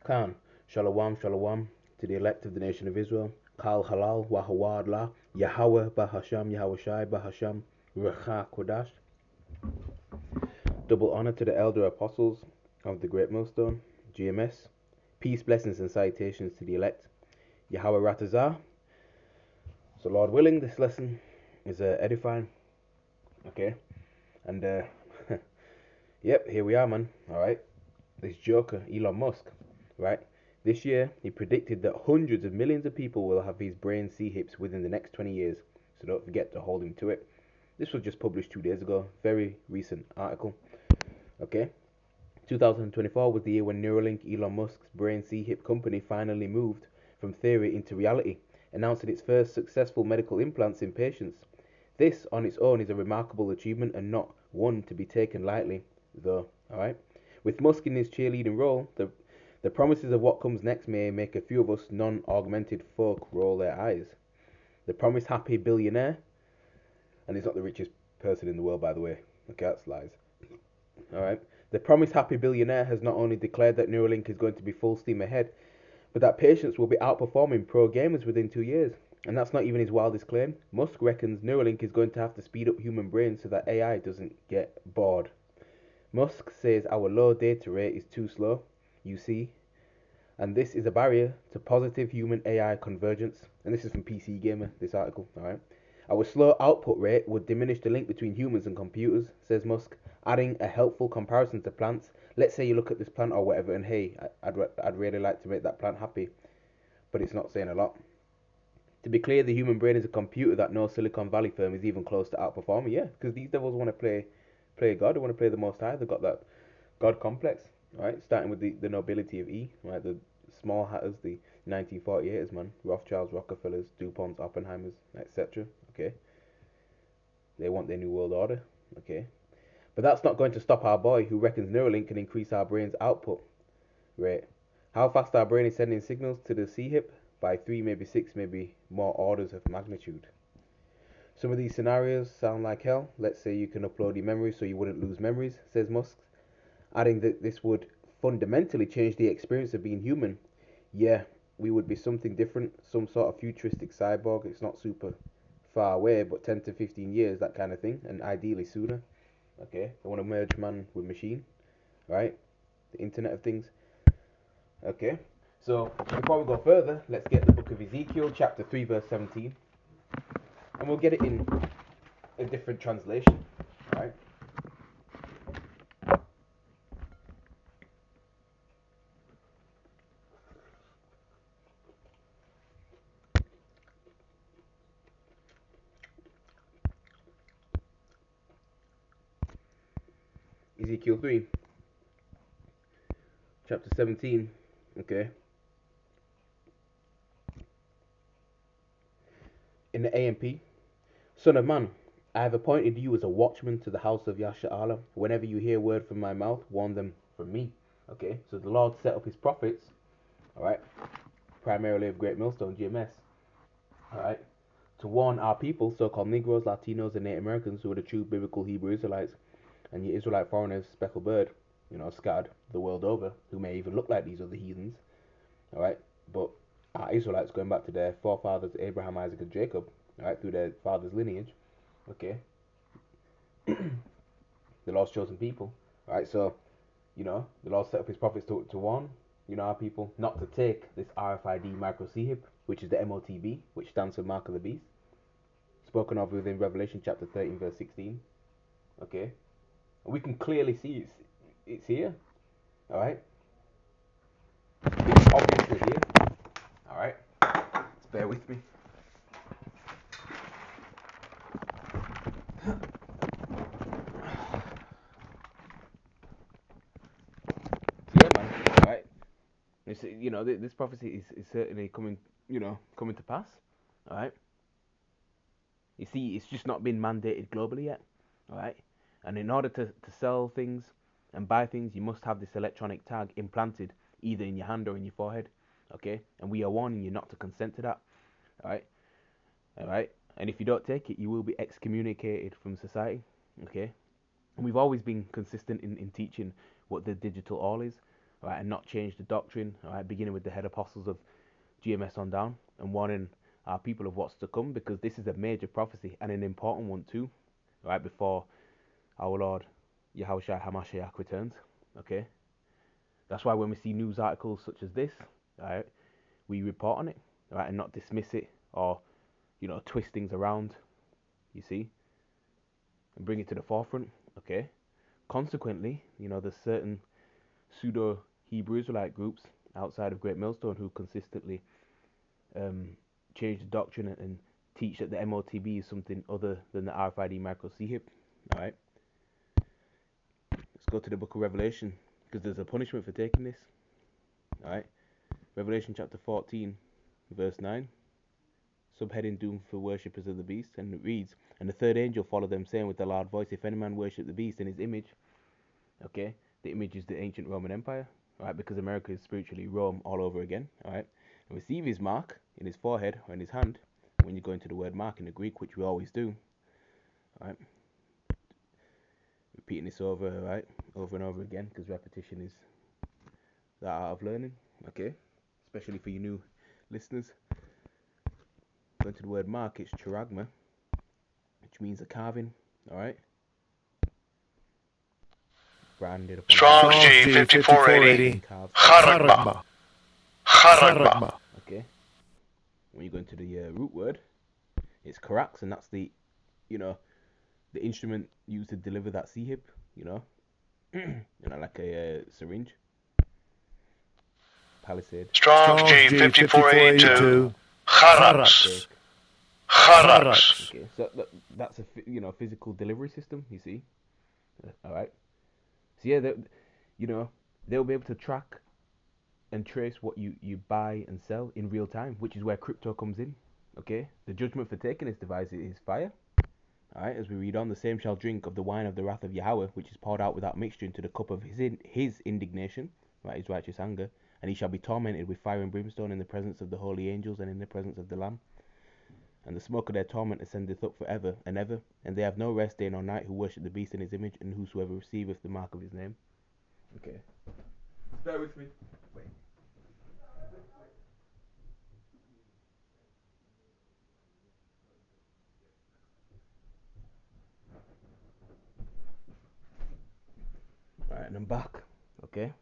Khan, Shalom, Shalom, to the elect of the nation of Israel. Kal Halal, Wahawad La, Yahweh Bahasham, Yahweh Shai Bahasham, Recha Kodash. Double honor to the elder apostles of the Great Millstone, GMS. Peace, blessings, and salutations to the elect. Yahweh Ratazah. So, Lord willing, this lesson is edifying. Okay, and yep, here we are, man. All right, this joker, Elon Musk, right? This year, he predicted that hundreds of millions of people will have these brain C-hips within the next 20 years. So don't forget to hold him to it. This was just published 2 days ago. Very recent article. Okay. 2024 was the year when Neuralink, Elon Musk's brain C-hip company, finally moved from theory into reality, announcing its first successful medical implants in patients. This on its own is a remarkable achievement and not one to be taken lightly, though. Alright? With Musk in his cheerleading role, the promises of what comes next may make a few of us non augmented folk roll their eyes. The promised happy billionaire, and he's not the richest person in the world, by the way. Okay, that's lies. Alright? The promised happy billionaire has not only declared that Neuralink is going to be full steam ahead, but that patients will be outperforming pro gamers within 2 years. And that's not even his wildest claim. Musk reckons Neuralink is going to have to speed up human brains so that AI doesn't get bored. Musk says our low data rate is too slow, you see, and this is a barrier to positive human AI convergence. And this is from PC Gamer, this article, alright? Our slow output rate would diminish the link between humans and computers, says Musk, adding a helpful comparison to plants. Let's say you look at this plant or whatever, and hey, I'd really like to make that plant happy, but it's not saying a lot. To be clear, the human brain is a computer that no Silicon Valley firm is even close to outperforming. Yeah, because these devils want to play God, they want to play the Most High. They've got that God complex, right? Starting with the nobility of E, right? The small hatters, the 1948ers, man, Rothschilds, Rockefellers, DuPonts, Oppenheimers, etc. Okay, they want their new world order. Okay, but that's not going to stop our boy who reckons Neuralink can increase our brain's output rate. How fast our brain is sending signals to the C-hip? By 3, maybe 6, maybe more orders of magnitude. Some of these scenarios sound like hell. Let's say you can upload your memories so you wouldn't lose memories, says Musk, adding that this would fundamentally change the experience of being human. Yeah, we would be something different, some sort of futuristic cyborg. It's not super far away, but 10 to 15 years, that kind of thing, and ideally sooner. Okay, they want to merge man with machine, right? The Internet of Things. Okay, so before we go further, let's get the book of Ezekiel, chapter 3, verse 17, and we'll get it in a different translation, right? Ezekiel 3, chapter 17, okay. In the AMP, Son of man, I have appointed you as a watchman to the house of Yasha'Allah. Whenever you hear word from my mouth, warn them from me. Okay, so the Lord set up his prophets, alright, primarily of Great Millstone, GMS, alright, to warn our people, so-called Negroes, Latinos, and Native Americans, who are the true biblical Hebrew Israelites, and your Israelite foreigners, speckled bird, scattered the world over, who may even look like these other heathens, alright, but our Israelites, going back to their forefathers, Abraham, Isaac, and Jacob, alright, through their father's lineage, okay, the Lord's chosen people, right? So, the Lord set up his prophets to warn, our people not to take this RFID micro C-hip, which is the MOTB, which stands for Mark of the Beast, spoken of within Revelation chapter 13, verse 16. Okay, and we can clearly see it's here. All right, it's obviously here. All right, just bear with me. So yeah, man. All right, it's, this prophecy is certainly coming to pass. All right. You see, it's just not been mandated globally yet, all right? And in order to sell things and buy things, you must have this electronic tag implanted either in your hand or in your forehead, okay? And we are warning you not to consent to that, all right? All right? And if you don't take it, you will be excommunicated from society, okay? And we've always been consistent in teaching what the digital all is, all right, and not change the doctrine, all right, beginning with the head apostles of GMS on down, and warning our people of what's to come, because this is a major prophecy and an important one too, right, before our Lord Yahushua Hamashiach returns. Okay, that's why when we see news articles such as this, right, we report on it, right, and not dismiss it or twist things around, you see, and bring it to the forefront. Okay, consequently, there's certain pseudo Hebrew Israelite groups outside of Great Millstone who consistently change the doctrine and teach that the MOTB is something other than the RFID micro CHIP. All right, let's go to the book of Revelation, because there's a punishment for taking this. All right, Revelation chapter 14, verse 9, subheading doom for worshippers of the beast, and it reads, "And the third angel followed them, saying with a loud voice, if any man worship the beast in his image," okay, the image is the ancient Roman Empire, all right, because America is spiritually Rome all over again, all right, and receive his mark in his forehead or in his hand. When you go into the word mark in the Greek, which we always do, all right, repeating this over, all right, over and over again, because repetition is the art of learning, okay, especially for you new listeners. Going to the word mark, it's charagma, which means a carving, all right, branded upon Strong's G5480. Haragba. Haragba. Okay. When you go into the root word, it's karax, and that's the instrument used to deliver that C-hip, like a syringe. Palisade. Strong's G5482. Harax. Harax. Okay, so that's a physical delivery system. You see, all right. So yeah, they'll be able to track and trace what you buy and sell in real time, which is where crypto comes in. Okay, the judgment for taking this device is fire. All right, as we read on, the same shall drink of the wine of the wrath of Yahweh, which is poured out without mixture into the cup of his indignation, right, his righteous anger, and he shall be tormented with fire and brimstone in the presence of the holy angels and in the presence of the Lamb. And the smoke of their torment ascendeth up for ever and ever, and they have no rest day nor night who worship the beast in his image, and whosoever receiveth the mark of his name. Okay. Bear with me. Wait. Alright, and I'm back. Okay.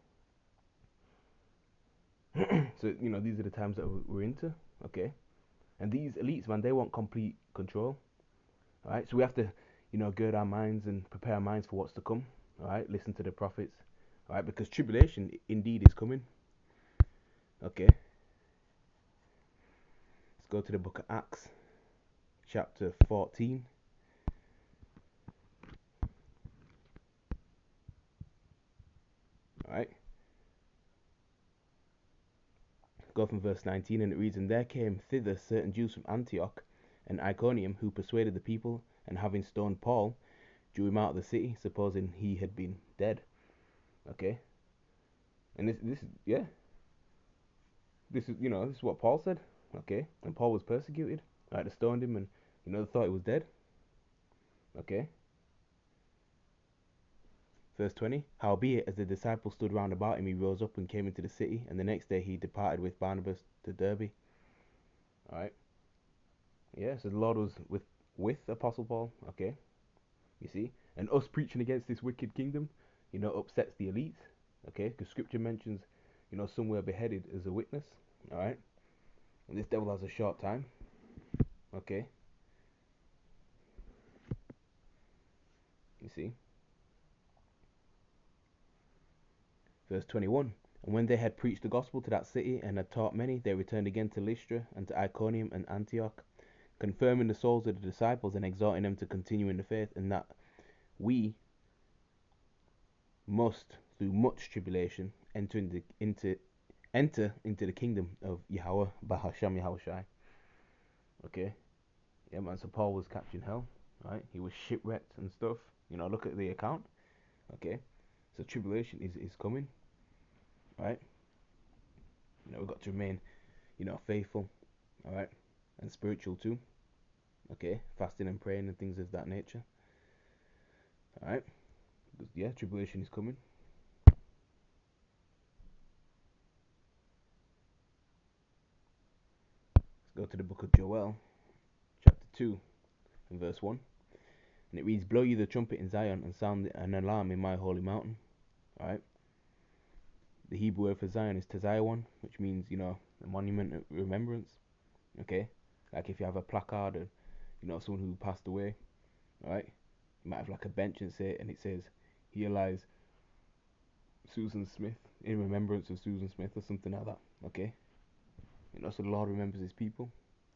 So, these are the times that we're into. Okay. And these elites, man, they want complete control. Alright, so we have to, gird our minds and prepare our minds for what's to come. Alright, listen to the prophets. Alright, because tribulation indeed is coming. Okay. Let's go to the book of Acts, chapter 14. Alright. Go from verse 19, and it reads, "And there came thither certain Jews from Antioch and Iconium, who persuaded the people, and having stoned Paul, drew him out of the city, supposing he had been dead." Okay. And this is what Paul said. Okay. And Paul was persecuted. Right, they stoned him, and they thought he was dead. Okay. Verse 20, "Howbeit, as the disciples stood round about him, he rose up and came into the city, and the next day he departed with Barnabas to Derbe." Alright. Yeah, so the Lord was with Apostle Paul. Okay. You see? And us preaching against this wicked kingdom, upsets the elites. Okay. Because scripture mentions, some were beheaded as a witness. Alright. And this devil has a short time. Okay. You see? Verse 21, "And when they had preached the gospel to that city and had taught many, they returned again to Lystra and to Iconium and Antioch, confirming the souls of the disciples and exhorting them to continue in the faith, and that we must, through much tribulation, enter into the kingdom of Yahweh Bahasham Yahushai." Okay, yeah, man. So Paul was captured in hell, right? He was shipwrecked and stuff. Look at the account. Okay, so tribulation is coming, right? We've got to remain, faithful, all right, and spiritual too. Okay, fasting and praying and things of that nature. All right, because tribulation is coming. Joel chapter 2 and verse 1. And it reads, "Blow ye the trumpet in Zion and sound an alarm in my holy mountain." Alright? The Hebrew word for Zion is Tazion, which means, a monument of remembrance. Okay? Like if you have a placard of, someone who passed away, right? You might have like a bench and it says, "Here lies Susan Smith, in remembrance of Susan Smith," or something like that. Okay? So the Lord remembers his people,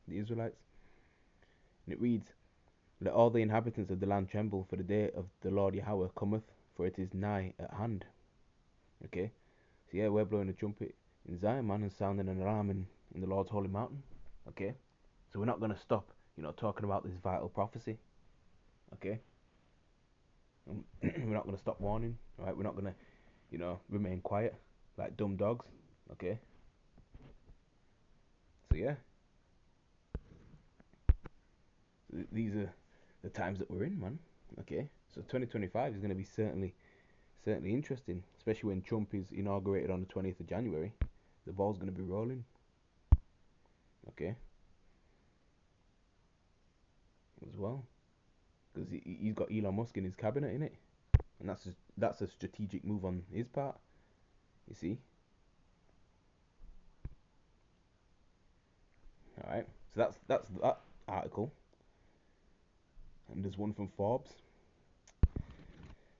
the Israelites. And it reads, "Let all the inhabitants of the land tremble, for the day of the Lord Yahweh cometh, for it is nigh at hand." Okay? So yeah, we're blowing a trumpet in Zion, man, and sounding an alarm in the Lord's holy mountain. Okay? So we're not going to stop, talking about this vital prophecy. Okay? And we're not going to stop warning. Alright? We're not going to, remain quiet like dumb dogs. Okay? So yeah. So these are the times that we're in, man. Okay? So 2025 is going to be certainly interesting, especially when Trump is inaugurated on the 20th of January. The ball's going to be rolling. Okay? As well. Because he's got Elon Musk in his cabinet, in it, and that's a strategic move on his part. You see. All right. So that's that article. And there's one from Forbes.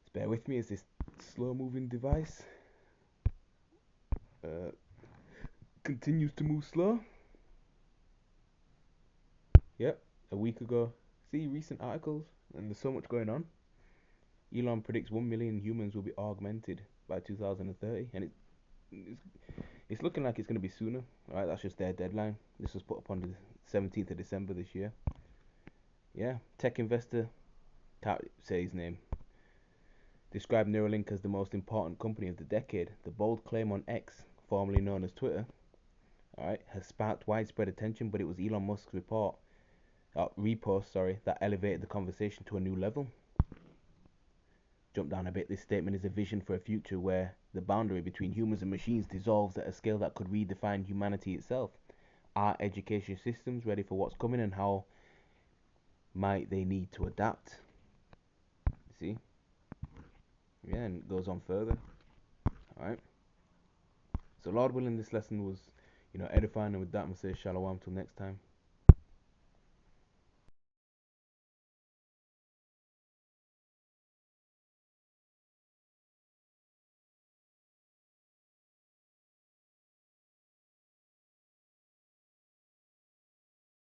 Just bear with me as this slow-moving device continues to move slow. Yep. A week ago. See, recent articles, and there's so much going on. Elon predicts 1 million humans will be augmented by 2030, and it's looking like it's going to be sooner. Alright, that's just their deadline. This was put up on the 17th of December this year. Yeah, tech investor, can't say his name, described Neuralink as the most important company of the decade. The bold claim on X, formerly known as Twitter, alright, has sparked widespread attention, but it was Elon Musk's repost, that elevated the conversation to a new level. Jump down a bit. This statement is a vision for a future where the boundary between humans and machines dissolves at a scale that could redefine humanity itself. Are education systems ready for what's coming, and how might they need to adapt? You see? Yeah, and it goes on further. Alright. So Lord willing, this lesson was, edifying, and with that I'm going to say shalom till next time.